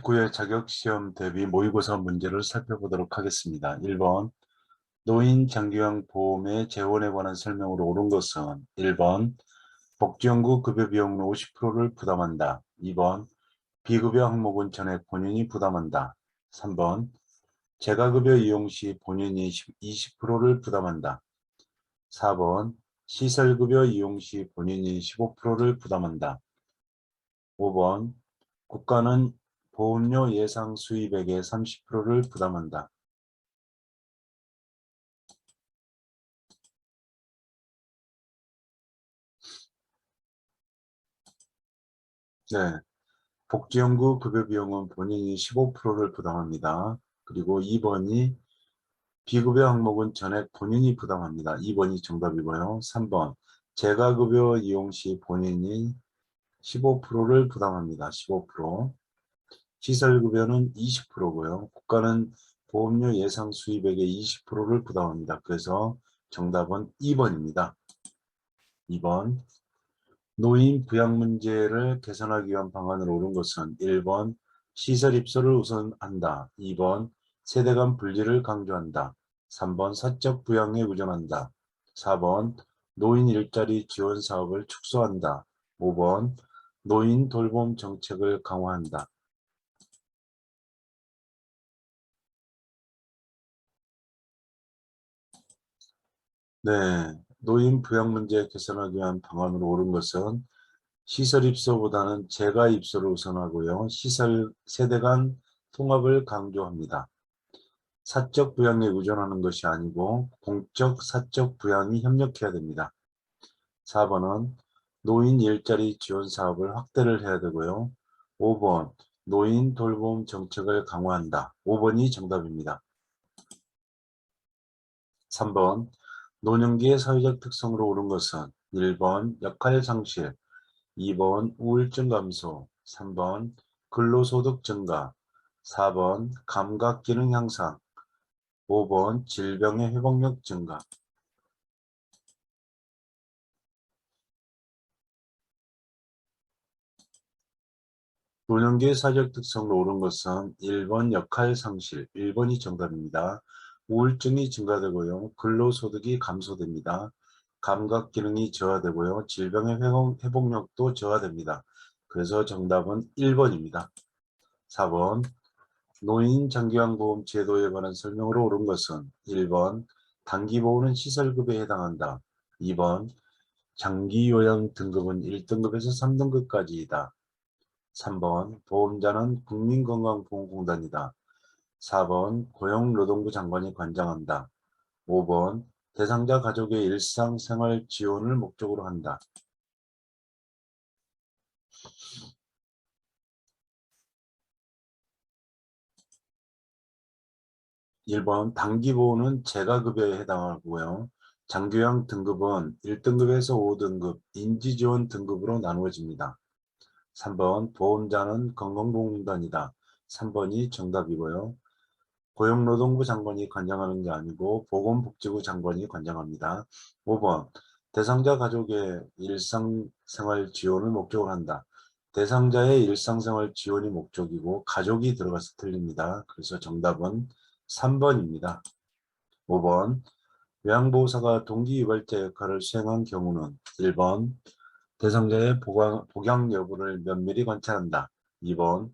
제9회 자격시험 대비 모의고사 문제를 살펴보도록 하겠습니다. 1번 노인 장기요양 보험의 재원에 관한 설명으로 옳은 것은 1번 복지연구 급여 비용로 50%를 부담한다. 2번 비급여 항목은 전액 본인이 부담한다. 3번 재가급여 이용 시 본인이 20%를 부담한다. 4번 시설급여 이용 시 본인이 15%를 부담한다. 5번 국가는 보험료 예상 수입액의 30%를 부담한다. 네, 복지연구 급여 비용은 본인이 15%를 부담합니다. 그리고 2번이 비급여 항목은 전액 본인이 부담합니다. 2번이 정답이고요. 3번 재가급여 이용 시 본인이 15%를 부담합니다. 15%. 시설급여는 20%고요. 국가는 보험료 예상 수입액의 20%를 부담합니다. 그래서 정답은 2번입니다. 2번 노인 부양 문제를 개선하기 위한 방안을 옳은 것은 1번 시설 입소를 우선한다. 2번 세대 간 분리를 강조한다. 3번 사적 부양에 의존한다. 4번 노인 일자리 지원 사업을 축소한다. 5번 노인 돌봄 정책을 강화한다. 네, 노인 부양 문제 개선하기 위한 방안으로 옳은 것은 시설 입소보다는 재가 입소를 우선하고요. 시설 세대 간 통합을 강조합니다. 사적 부양에 의존하는 것이 아니고 공적 사적 부양이 협력해야 됩니다. 4번은 노인 일자리 지원 사업을 확대를 해야 되고요. 5번 노인 돌봄 정책을 강화한다. 5번이 정답입니다. 3번 노년기의 사회적 특성으로 옳은 것은 1번 역할 상실, 2번 우울증 감소, 3번 근로소득 증가, 4번 감각 기능 향상, 5번 질병의 회복력 증가. 노년기의 사회적 특성으로 옳은 것은 1번 역할 상실, 1번이 정답입니다. 우울증이 증가되고요. 근로소득이 감소됩니다. 감각 기능이 저하되고요. 질병의 회복력도 저하됩니다. 그래서 정답은 1번입니다. 4번 노인 장기요양보험 제도에 관한 설명으로 옳은 것은 1번 단기보호는 시설급에 해당한다. 2번 장기요양 등급은 1등급에서 3등급까지이다. 3번 보험자는 국민건강보험공단이다. 4번 고용노동부 장관이 관장한다. 5번 대상자 가족의 일상생활 지원을 목적으로 한다. 1번 단기보호는 재가급여에 해당하고요. 장기요양 등급은 1등급에서 5등급 인지지원 등급으로 나누어집니다. 3번 보험자는 건강보험공단이다. 3번이 정답이고요. 고용노동부 장관이 관장하는 게 아니고 보건복지부 장관이 관장합니다. 5번 대상자 가족의 일상생활 지원을 목적으로 한다. 대상자의 일상생활 지원이 목적이고 가족이 들어가서 틀립니다. 그래서 정답은 3번입니다. 5번 요양보호사가 동기유발자 역할을 수행한 경우는 1번 대상자의 복양 여부를 면밀히 관찰한다. 2번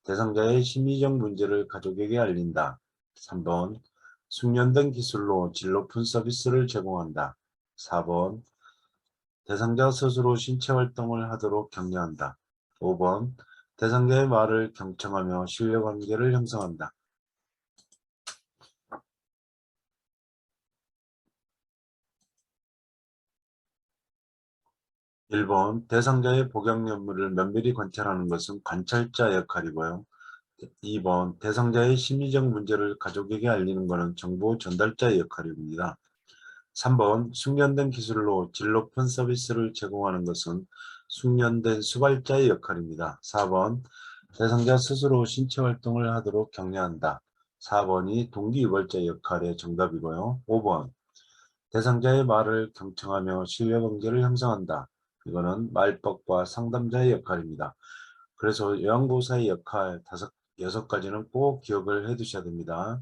대상자의 심리적 문제를 가족에게 알린다. 3번 숙련된 기술로 질 높은 서비스를 제공한다. 4번 대상자 스스로 신체 활동을 하도록 격려한다. 5번 대상자의 말을 경청하며 신뢰관계를 형성한다. 1번 대상자의 복양 여부를 면밀히 관찰하는 것은 관찰자 역할이고요. 2번 대상자의 심리적 문제를 가족에게 알리는 것은 정보 전달자의 역할입니다. 3번 숙련된 기술로 질 높은 서비스를 제공하는 것은 숙련된 수발자의 역할입니다. 4번 대상자 스스로 신체 활동을 하도록 격려한다. 4번이 동기유발자 역할의 정답이고요. 5번 대상자의 말을 경청하며 신뢰관계를 형성한다. 이거는 말법과 상담자의 역할입니다. 그래서 요양보호사의 역할 6가지는 꼭 기억을 해 두셔야 됩니다.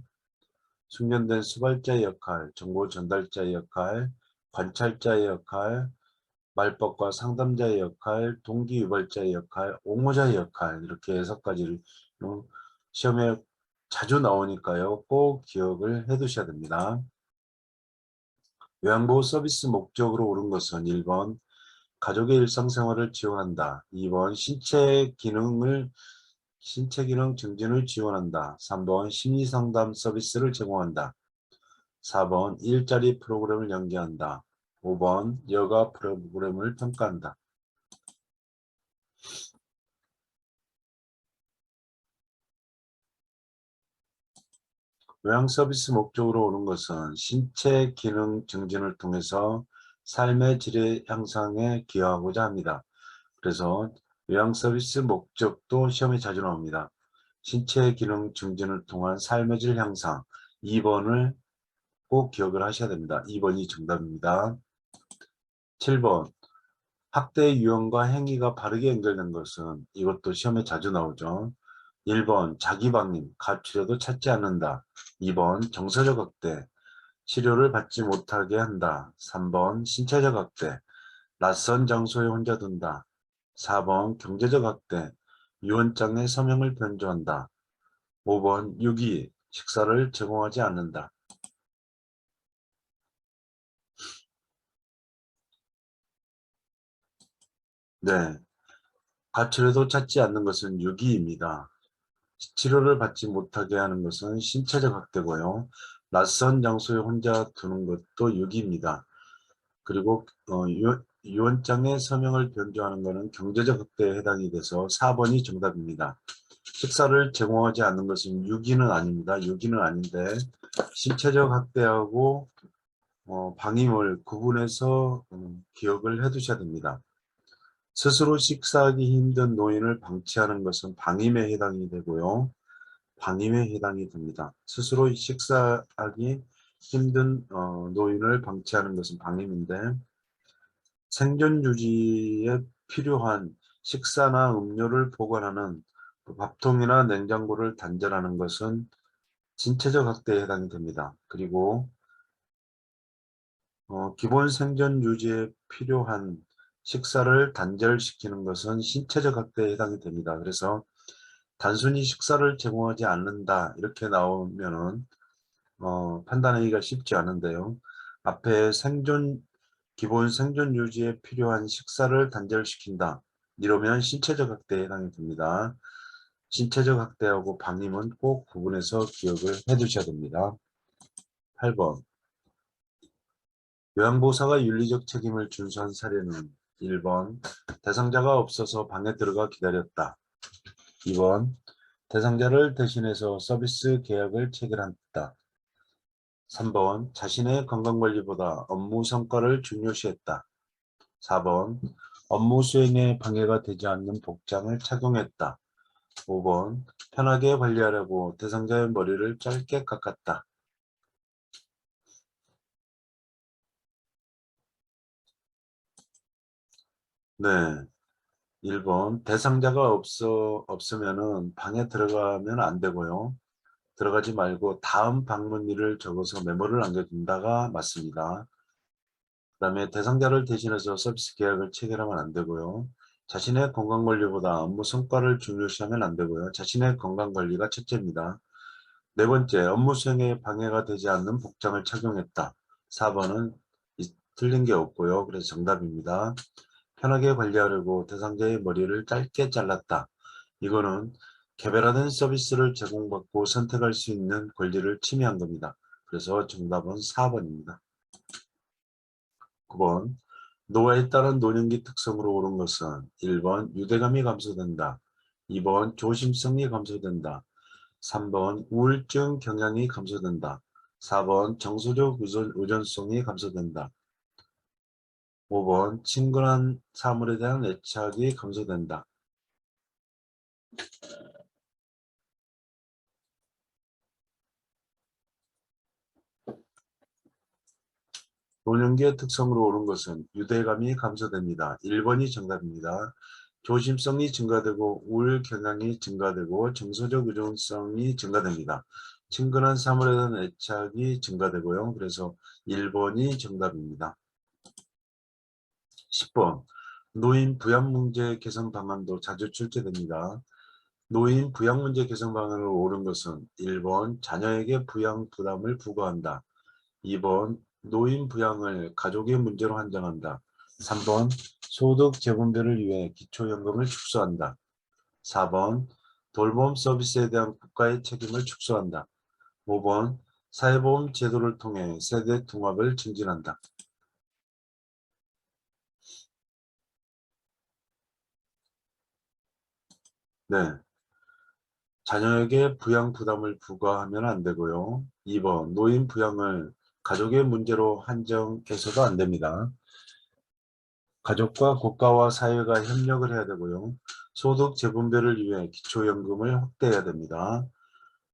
숙련된 수발자의 역할, 정보 전달자의 역할, 관찰자의 역할, 말법과 상담자의 역할, 동기유발자의 역할, 옹호자의 역할, 이렇게 6가지를 시험에 자주 나오니까요. 꼭 기억을 해 두셔야 됩니다. 요양보호 서비스 목적으로 옳은 것은 1번 가족의 일상생활을 지원한다. 2번 신체 기능 증진을 지원한다. 3번 심리상담 서비스를 제공한다. 4번 일자리 프로그램을 연계한다. 5번 여가 프로그램을 평가한다. 요양 서비스 목적으로 오는 것은 신체 기능 증진을 통해서 삶의 질 향상에 기여하고자 합니다. 그래서 요양 서비스 목적도 시험에 자주 나옵니다. 신체 기능 증진을 통한 삶의 질 향상 2번을 꼭 기억을 하셔야 됩니다. 2번이 정답입니다. 7번 학대 유형과 행위가 바르게 연결된 것은 이것도 시험에 자주 나오죠. 1번 자기방임, 가출해도 찾지 않는다. 2번 정서적 학대, 치료를 받지 못하게 한다. 3번 신체적 학대, 낯선 장소에 혼자 둔다. 4번 경제적 학대, 유언장의 서명을 변조한다. 5번 유기, 식사를 제공하지 않는다. 네, 가출해도 찾지 않는 것은 유기입니다. 치료를 받지 못하게 하는 것은 신체적 학대고요. 낯선 장소에 혼자 두는 것도 유기입니다. 그리고 유언장의 서명을 변조하는 것은 경제적 학대에 해당이 돼서 4번이 정답입니다. 식사를 제공하지 않는 것은 유기는 아닙니다. 유기는 아닌데 신체적 학대하고 방임을 구분해서 기억을 해 두셔야 됩니다. 스스로 식사하기 힘든 노인을 방치하는 것은 방임에 해당이 되고요. 방임에 해당이 됩니다. 스스로 식사하기 힘든 노인을 방치하는 것은 방임인데 생존 유지에 필요한 식사나 음료를 보관하는 밥통이나 냉장고를 단절하는 것은 신체적 학대에 해당이 됩니다. 그리고 기본 생존 유지에 필요한 식사를 단절시키는 것은 신체적 학대에 해당이 됩니다. 그래서 단순히 식사를 제공하지 않는다 이렇게 나오면은 판단하기가 쉽지 않은데요. 앞에 기본 생존 유지에 필요한 식사를 단절시킨다. 이러면 신체적 학대에 해당이 됩니다. 신체적 학대하고 방임은 꼭 구분해서 기억을 해 두셔야 됩니다. 8번. 요양보호사가 윤리적 책임을 준수한 사례는 1번. 대상자가 없어서 방에 들어가 기다렸다. 2번. 대상자를 대신해서 서비스 계약을 체결한다. 3번. 자신의 건강관리보다 업무 성과를 중요시했다. 4번. 업무 수행에 방해가 되지 않는 복장을 착용했다. 5번. 편하게 관리하려고 대상자의 머리를 짧게 깎았다. 네. 1번. 대상자가 없으면은 방에 들어가면 안 되고요. 들어가지 말고 다음 방문일을 적어서 메모를 남겨둔다가 맞습니다. 그 다음에 대상자를 대신해서 서비스 계약을 체결하면 안 되고요. 자신의 건강관리보다 업무 성과를 중요시하면 안 되고요. 자신의 건강관리가 첫째입니다. 네 번째, 업무 수행에 방해가 되지 않는 복장을 착용했다. 4번은 틀린 게 없고요. 그래서 정답입니다. 편하게 관리하려고 대상자의 머리를 짧게 잘랐다. 이거는 개별화된 서비스를 제공받고 선택할 수 있는 권리를 침해한 겁니다. 그래서 정답은 4번입니다. 9번. 노화에 따른 노년기 특성으로 옳은 것은 1번 유대감이 감소된다. 2번 조심성이 감소된다. 3번 우울증 경향이 감소된다. 4번 정서적 의존성이 감소된다. 5번 친근한 사물에 대한 애착이 감소된다. 노년기의 특성으로 옳은 것은 유대감이 감소됩니다. 1번이 정답입니다. 조심성이 증가되고 우울 경향이 증가되고 정서적 의존성이 증가됩니다. 친근한 사물에 대한 애착이 증가되고요. 그래서 1번이 정답입니다. 10번 노인 부양 문제 개선 방안도 자주 출제됩니다. 노인 부양 문제 개선 방안을 옳은 것은 1번 자녀에게 부양 부담을 부과한다. 2번 노인 부양을 가족의 문제로 한정한다. 3번 소득 재분배를 위해 기초연금을 축소한다. 4번 돌봄 서비스에 대한 국가의 책임을 축소한다. 5번 사회보험 제도를 통해 세대 통합을 증진한다. 네, 자녀에게 부양 부담을 부과하면 안 되고요. 2번 노인 부양을 가족의 문제로 한정해서도 안 됩니다. 가족과 국가와 사회가 협력을 해야 되고요. 소득 재분배를 위해 기초연금을 확대해야 됩니다.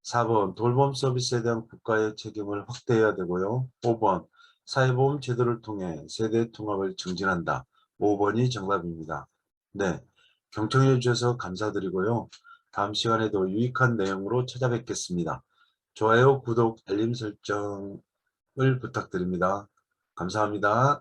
4번 돌봄 서비스에 대한 국가의 책임을 확대해야 되고요. 5번 사회보험 제도를 통해 세대 통합을 증진한다. 5번이 정답입니다. 네, 경청해 주셔서 감사드리고요. 다음 시간에도 유익한 내용으로 찾아뵙겠습니다. 좋아요, 구독, 알림 설정을 부탁드립니다. 감사합니다.